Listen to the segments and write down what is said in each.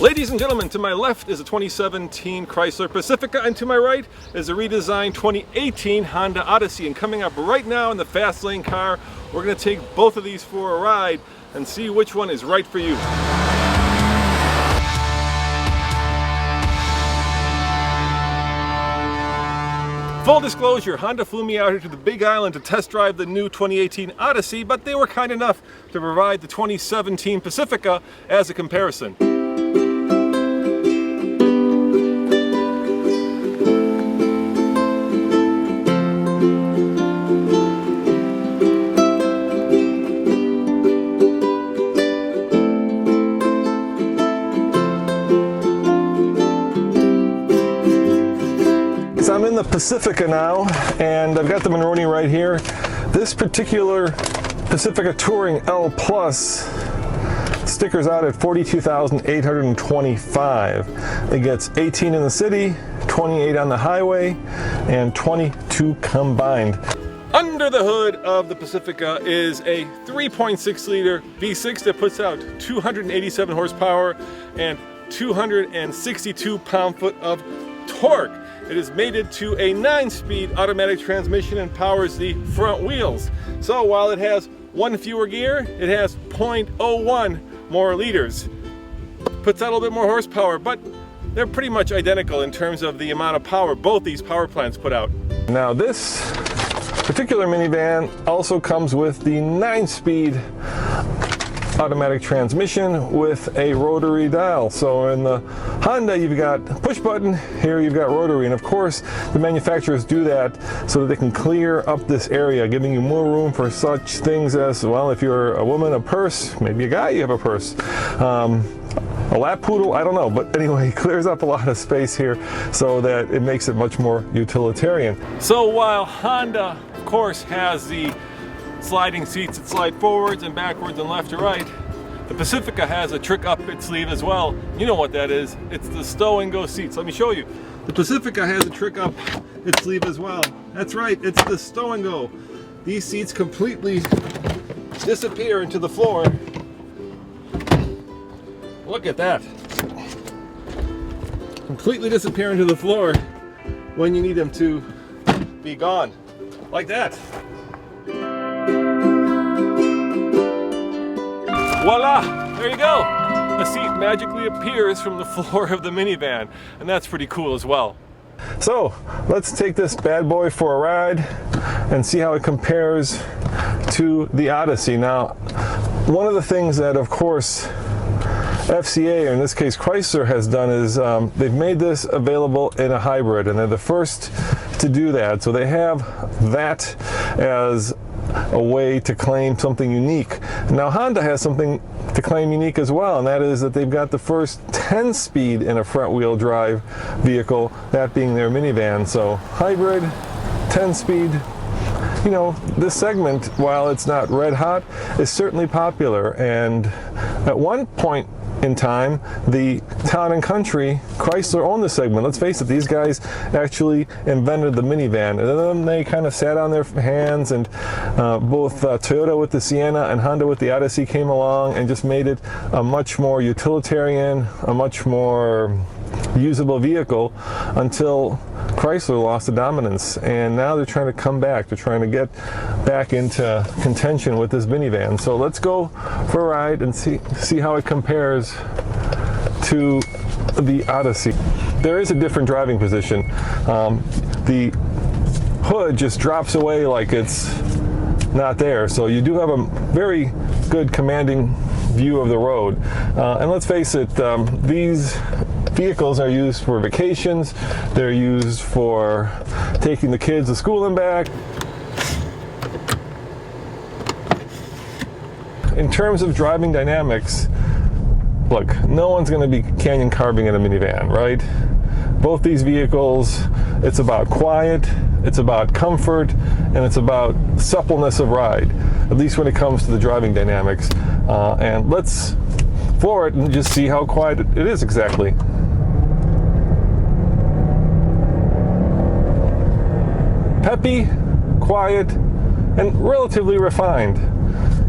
Ladies and gentlemen, to my left is a 2017 Chrysler Pacifica, and to my right is a redesigned 2018 Honda Odyssey. And coming up right now in the fast lane car, we're going to take both of these for a ride and see which one is right for you. Full disclosure, Honda flew me out here to the Big Island to test drive the new 2018 Odyssey, but they were kind enough to provide the 2017 Pacifica as a comparison. I'm in the Pacifica now, and I've got the Monroney right here. This particular Pacifica Touring L Plus stickers out at $42,825. It gets 18 in the city, 28 on the highway, and 22 combined. Under the hood of the Pacifica is a 3.6 liter V6 that puts out 287 horsepower and 262 pound-foot of torque. It is mated to a 9-speed automatic transmission and powers the front wheels. So while it has one fewer gear, it has 0.01 more liters. Puts out a little bit more horsepower, but they're pretty much identical in terms of the amount of power both these power plants put out. Now this particular minivan also comes with the 9-speed automatic transmission with a rotary dial. So in the Honda you've got push button, here you've got rotary, and of course the manufacturers do that so that they can clear up this area, giving you more room for such things as, well, if you're a woman, a purse, maybe a guy, you have a purse, a lap poodle, I don't know, but anyway, it clears up a lot of space here so that it makes it much more utilitarian. So while Honda of course has the sliding seats that slide forwards and backwards and left to right, the Pacifica has a trick up its sleeve as well. You know what that is. It's the Stowing Go Seats. Let me show you. The Pacifica has a trick up its sleeve as well. That's right, it's the Stow and Go. These seats completely disappear into the floor. Look at that. Completely disappear into the floor when you need them to be gone. Like that. Voila! There you go! The seat magically appears from the floor of the minivan, and that's pretty cool as well. So, let's take this bad boy for a ride and see how it compares to the Odyssey. Now, one of the things that, of course, FCA, or in this case Chrysler, has done is they've made this available in a hybrid, and they're the first to do that. So they have that as a way to claim something unique. Now Honda has something to claim unique as well, and that is that they've got the first 10-speed in a front-wheel drive vehicle, that being their minivan. So hybrid, 10-speed. You know, this segment, while it's not red hot, is certainly popular, and at one point in time, the Town and Country, Chrysler owned the segment. Let's face it, these guys actually invented the minivan, and then they kind of sat on their hands, and both Toyota with the Sienna and Honda with the Odyssey came along and just made it a much more utilitarian, a much more usable vehicle until Chrysler lost the dominance, and now they're trying to come back. They're trying to get back into contention with this minivan. So let's go for a ride and see how it compares to the Odyssey. There is a different driving position. The hood just drops away like it's not there, so you do have a very good commanding view of the road. And let's face it, these vehicles are used for vacations, they're used for taking the kids to school and back. In terms of driving dynamics, look, no one's going to be canyon carving in a minivan, right? Both these vehicles, it's about quiet, it's about comfort, and it's about suppleness of ride, at least when it comes to the driving dynamics. And let's floor it and just see how quiet it is exactly. Peppy, quiet, and relatively refined.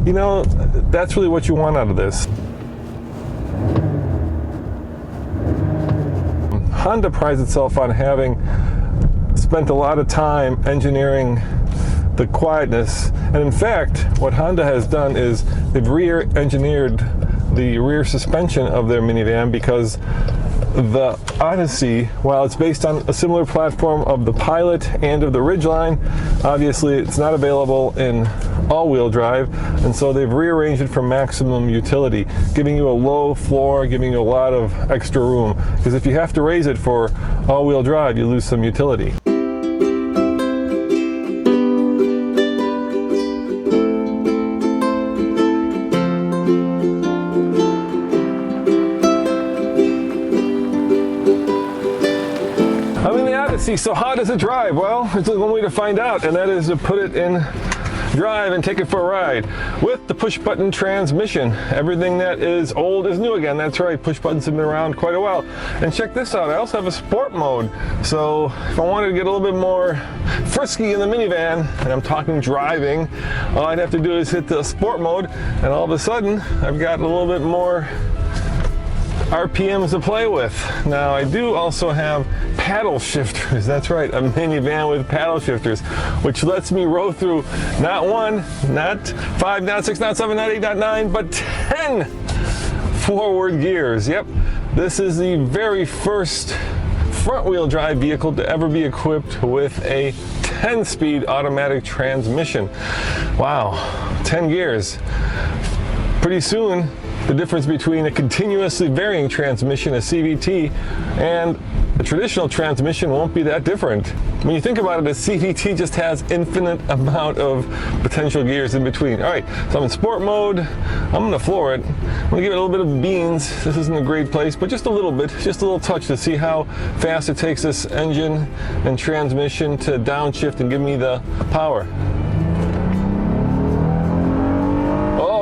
You know, that's really what you want out of this. Honda prides itself on having spent a lot of time engineering the quietness. And in fact, what Honda has done is they've re-engineered the rear suspension of their minivan, because the Odyssey, while it's based on a similar platform of the Pilot and of the Ridgeline, obviously it's not available in all-wheel drive, and so they've rearranged it for maximum utility, giving you a low floor, giving you a lot of extra room, because if you have to raise it for all-wheel drive, you lose some utility. So how does it drive? Well, there's only one way to find out, and that is to put it in drive and take it for a ride with the push button transmission. Everything that is old is new again. That's right, push buttons have been around quite a while. And check this out, I also have a sport mode. So if I wanted to get a little bit more frisky in the minivan, and I'm talking driving, all I'd have to do is hit the sport mode, and all of a sudden I've got a little bit more RPMs to play with. Now I do also have paddle shifters. That's right, a minivan with paddle shifters, which lets me row through not 1, not 5, not 6, not 7, not 8, not 9, but 10 forward gears. Yep, this is the very first front-wheel drive vehicle to ever be equipped with a 10-speed automatic transmission. Wow, 10 gears. Pretty soon, the difference between a continuously varying transmission, a CVT, and a traditional transmission won't be that different. When you think about it, a CVT just has infinite amount of potential gears in between. All right, so I'm in sport mode. I'm gonna floor it. I'm gonna give it a little bit of beans. This isn't a great place, but just a little bit, just a little touch to see how fast it takes this engine and transmission to downshift and give me the power.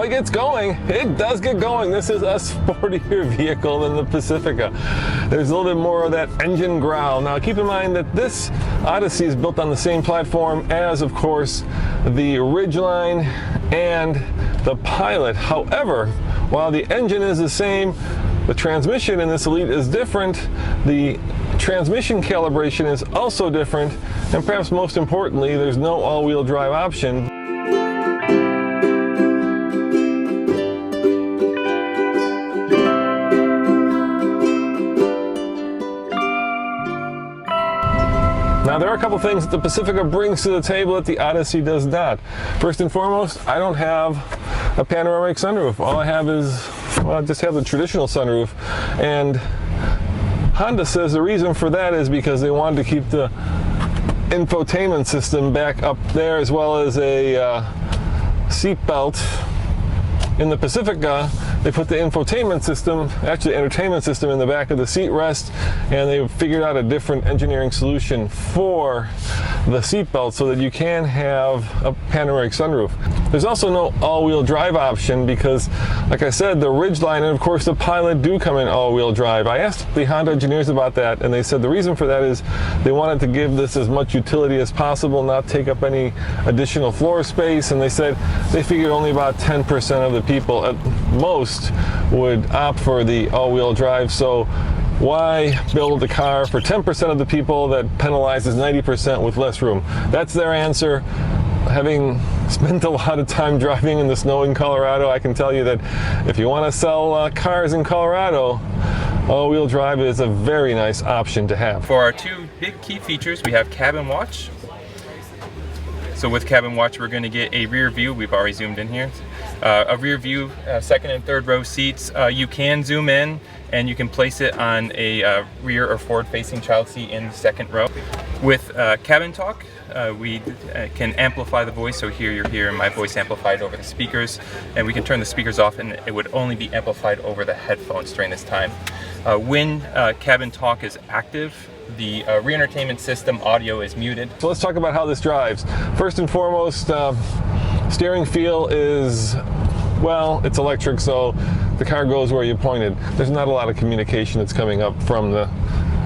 It gets going. It does get going. This is a sportier vehicle than the Pacifica. There's a little bit more of that engine growl. Now keep in mind that this Odyssey is built on the same platform as, of course, the Ridgeline and the Pilot. However, while the engine is the same, the transmission in this Elite is different. The transmission calibration is also different, and perhaps most importantly, there's no all-wheel drive option. Now there are a couple things that the Pacifica brings to the table that the Odyssey does not. First and foremost, I don't have a panoramic sunroof. All I have is, well, I just have the traditional sunroof. And Honda says the reason for that is because they wanted to keep the infotainment system back up there, as well as a seat belt. In the Pacifica, they put the infotainment system, actually entertainment system, in the back of the seat rest, and they figured out a different engineering solution for the seat belt so that you can have a panoramic sunroof. There's also no all-wheel drive option because, like I said, the Ridgeline and of course the Pilot do come in all-wheel drive. I asked the Honda engineers about that, and they said the reason for that is they wanted to give this as much utility as possible, not take up any additional floor space, and they said they figured only about 10% of the people at most would opt for the all-wheel drive. So why build a car for 10% of the people that penalizes 90% with less room? That's their answer. Having spent a lot of time driving in the snow in Colorado, I can tell you that if you want to sell cars in Colorado, all-wheel drive is a very nice option to have. For our two big key features, we have cabin watch. So with cabin watch, we're going to get a rear view. We've already zoomed in here. A rear view, second and third row seats. You can zoom in and you can place it on a rear or forward facing child seat in the second row. With cabin talk, we can amplify the voice. So here you're hearing my voice amplified over the speakers, and we can turn the speakers off and it would only be amplified over the headphones during this time. When cabin talk is active, the rear entertainment system audio is muted. So let's talk about how this drives. First and foremost, steering feel is, well, it's electric, so the car goes where you pointed. There's not a lot of communication that's coming up from the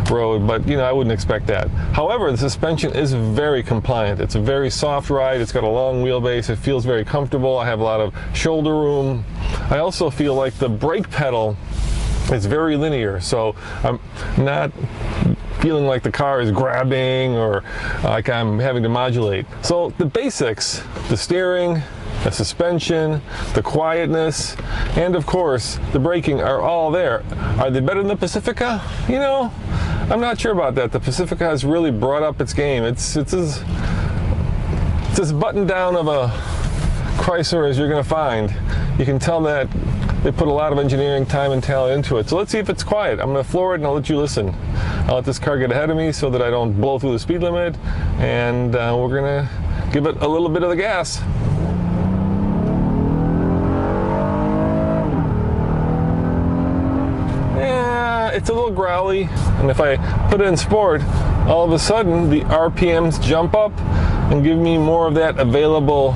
road, but you know, I wouldn't expect that. However, the suspension is very compliant. It's a very soft ride. It's got a long wheelbase. It feels very comfortable. I have a lot of shoulder room. I also feel like the brake pedal is very linear, so I'm not feeling like the car is grabbing or like I'm having to modulate. So the basics, the steering, the suspension, the quietness, and of course the braking are all there. Are they better than the Pacifica? You know, I'm not sure about that. The Pacifica has really brought up its game. It's as buttoned down of a Chrysler as you're going to find. You can tell that they put a lot of engineering time and talent into it. So let's see if it's quiet. I'm going to floor it and I'll let you listen. I'll let this car get ahead of me so that I don't blow through the speed limit, and we're going to give it a little bit of the gas. It's a little growly, and if I put it in sport, all of a sudden the RPMs jump up and give me more of that available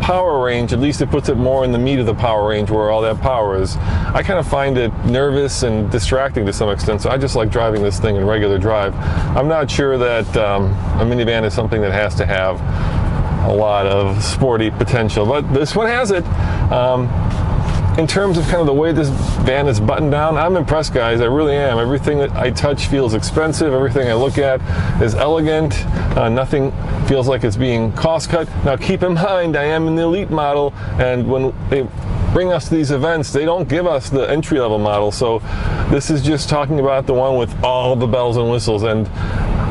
power range. At least it puts it more in the meat of the power range where all that power is. I kind of find it nervous and distracting to some extent, so I just like driving this thing in regular drive. I'm not sure that a minivan is something that has to have a lot of sporty potential, but this one has it. In terms of kind of the way this van is buttoned down, I'm impressed, guys. I really am. Everything that I touch feels expensive. Everything I look at is elegant. Nothing feels like it's being cost cut. Now keep in mind, I am in the elite model, and when they bring us to these events, they don't give us the entry-level model. So this is just talking about the one with all the bells and whistles. And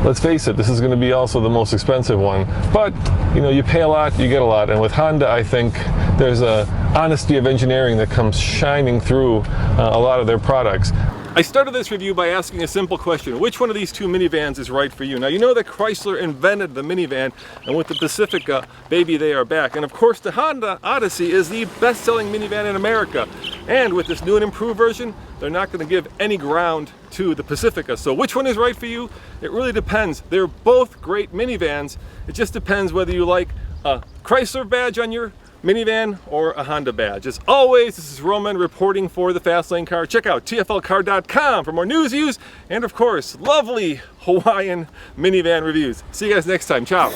let's face it, this is going to be also the most expensive one. But you know, you pay a lot, you get a lot. And with Honda, I think there's a honesty of engineering that comes shining through a lot of their products. I started this review by asking a simple question: which one of these two minivans is right for you? Now, you know that Chrysler invented the minivan, and with the Pacifica, baby, they are back. And of course, the Honda Odyssey is the best-selling minivan in America. And with this new and improved version, they're not going to give any ground to the Pacifica. So which one is right for you? It really depends. They're both great minivans. It just depends whether you like a Chrysler badge on your minivan or a Honda badge. As always, this is Roman reporting for the Fastlane Car. Check out tflcar.com for more news, views, and of course, lovely Hawaiian minivan reviews. See you guys next time. Ciao.